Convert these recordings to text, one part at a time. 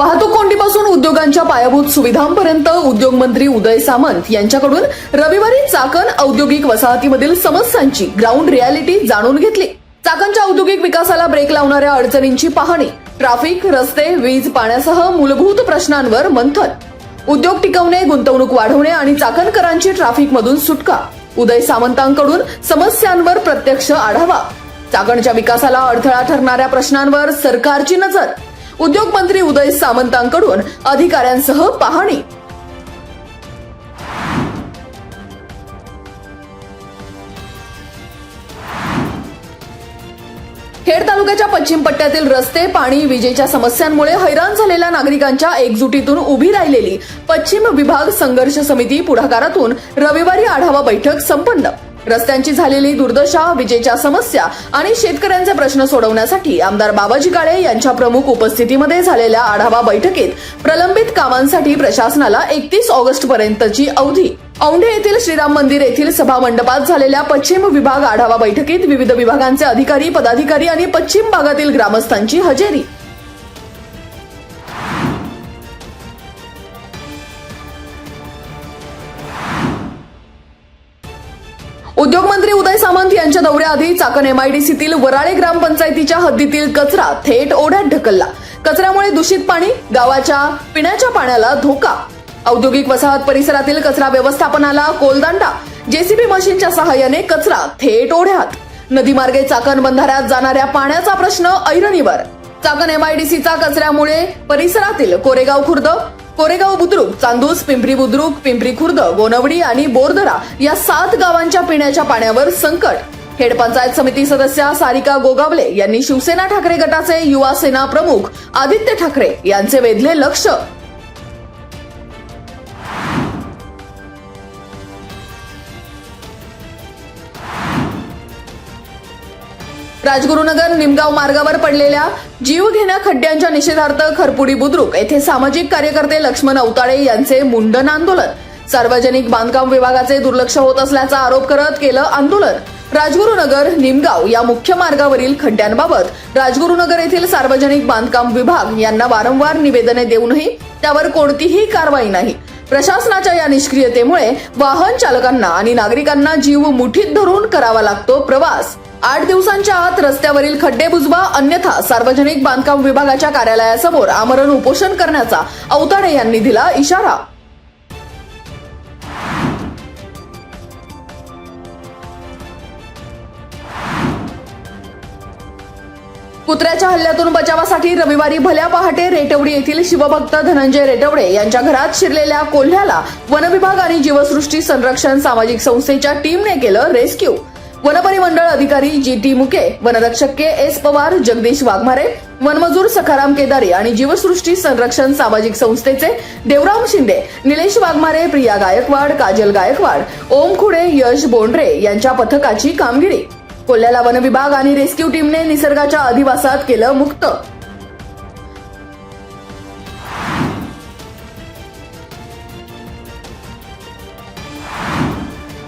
वाहतूक कोंडीपासून उद्योगांच्या पायाभूत सुविधांपर्यंत उद्योग मंत्री उदय सामंत यांच्याकडून रविवारी चाकण औद्योगिक वसाहतीमधील समस्यांची ग्राउंड रियालिटी जाणून घेतली। चाकणच्या औद्योगिक विकासाला ब्रेक लावणाऱ्या अडचणींची पाहणी, ट्रॅफिक, रस्ते, वीज, पाण्यासह मूलभूत प्रश्नांवर मंथन, उद्योग टिकवणे, गुंतवणूक वाढवणे आणि चाकणकरांची ट्रॅफिकमधून सुटका। उदय सामंतांकडून समस्यांवर प्रत्यक्ष आढावा, चाकणच्या विकासाला अडथळा ठरणाऱ्या प्रश्नांवर सरकारची नजर। उद्योग मंत्री उदय सामंतांकडून अधिकाऱ्यांसह पाहणी। खेड तालुक्याच्या पश्चिम पट्ट्यातील रस्ते, पाणी, विजेच्या समस्यांमुळे हैराण झालेल्या नागरिकांच्या एकजुटीतून उभी राहिलेली पश्चिम विभाग संघर्ष समिती पुढाकारातून रविवारी आढावा बैठक संपन्न। रस्त्यांची झालेली दुर्दशा, विजेच्या समस्या आणि शेतकऱ्यांचे प्रश्न सोडवण्यासाठी आमदार बाबाजी काळे यांच्या प्रमुख उपस्थितीमध्ये झालेल्या आढावा बैठकीत प्रलंबित कामांसाठी प्रशासनाला 31 ऑगस्ट पर्यंतची अवधी। औंढे येथील श्रीराम मंदिर येथील सभा मंडपात झालेल्या पश्चिम विभाग आढावा बैठकीत विविध विभागांचे अधिकारी, पदाधिकारी आणि पश्चिम भागातील ग्रामस्थांची हजेरी। उद्योगमंत्री उदय सामंत यांच्या दौऱ्याआधी चाकण एमआयडीसीतील वराळे ग्रामपंचायतीच्या हद्दीतील कचरा थेट ओढ्यात ढकलला। कचऱ्यामुळे दूषित पाणी, गावाच्या पिण्याच्या पाण्याला धोका। औद्योगिक वसाहत परिसरातील कचरा व्यवस्थापनाला कोलदांडा, जेसीबी मशीनच्या सहाय्याने कचरा थेट ओढ्यात। नदीमार्गे चाकण बंधाऱ्यात जाणाऱ्या पाण्याचा प्रश्न ऐरणीवर। चाकण एमआयडीसीचा कचऱ्यामुळे परिसरातील कोरेगाव खुर्द, कोरेगाव बुद्रुक, चांदूस, पिंपरी बुद्रुक, पिंपरी खुर्द, गोनवडी आणि बोरदरा या 7 गावांच्या पिण्याच्या पाण्यावर संकट। खेड पंचायत समिती सदस्या सारिका गोगावले यांनी शिवसेना ठाकरे गटाचे युवा सेना प्रमुख आदित्य ठाकरे यांचे वेधले लक्ष। राजगुरुनगर निमगाव मार्गावर पडलेल्या जीवघेण्या खड्ड्यांच्या निषेधार्थ खरपुडी बुद्रुक येथे सामाजिक कार्यकर्ते लक्ष्मण अवताळे यांचे मुंडन आंदोलन। सार्वजनिक बांधकाम विभागाचे दुर्लक्ष होत असल्याचा आरोप करत केलं आंदोलन। राजगुरुनगर निमगाव या मुख्य मार्गावरील खड्ड्यांबाबत राजगुरुनगर येथील सार्वजनिक बांधकाम विभाग यांना वारंवार निवेदने देऊनही त्यावर कोणतीही कारवाई नाही। प्रशासनाच्या या निष्क्रियतेमुळे वाहन चालकांना आणि नागरिकांना जीव मुठीत धरून करावा लागतो प्रवास। 8 दिवसांच्या आत रस्त्यावरील खड्डे बुजवा, अन्यथा सार्वजनिक बांधकाम विभागाच्या कार्यालयासमोर आमरण उपोषण करण्याचा अवताडे यांनी दिला इशारा। कुत्र्याच्या हल्ल्यातून बचावासाठी रविवारी भल्या पहाटे रेटवडी येथील शिवभक्त धनंजय रेटवडे यांच्या घरात शिरलेल्या कोल्ह्याला वनविभाग आणि जीवसृष्टी संरक्षण सामाजिक संस्थेच्या टीमने केलं रेस्क्यू। वनपरिमंडळ अधिकारी जी.टी. मुके, वनरक्षक के.एस. पवार, जगदीश वाघमारे, वनमजूर सखाराम केदारी आणि जीवसृष्टी संरक्षण सामाजिक संस्थेचे देवराम शिंदे, निलेश वाघमारे, प्रिया गायकवाड, काजल गायकवाड, ओम खुडे, यश बोंडरे यांच्या पथकाची कामगिरी। कोल्ह्याला वनविभाग आणि रेस्क्यू टीमने निसर्गाच्या अधिवासात केलं मुक्त।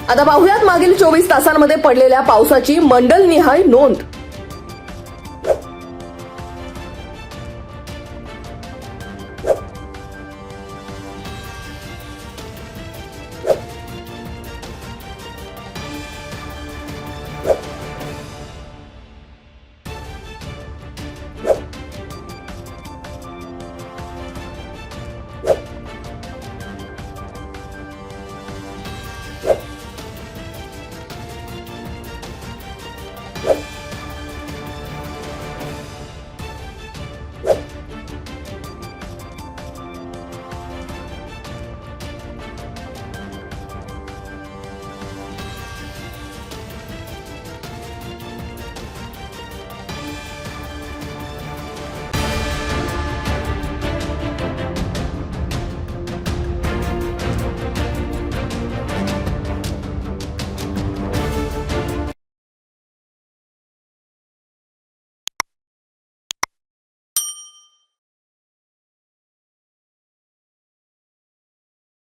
आता पाहुयात मागील 24 तासांमध्ये पडलेल्या पावसाची मंडलनिहाय नोंद।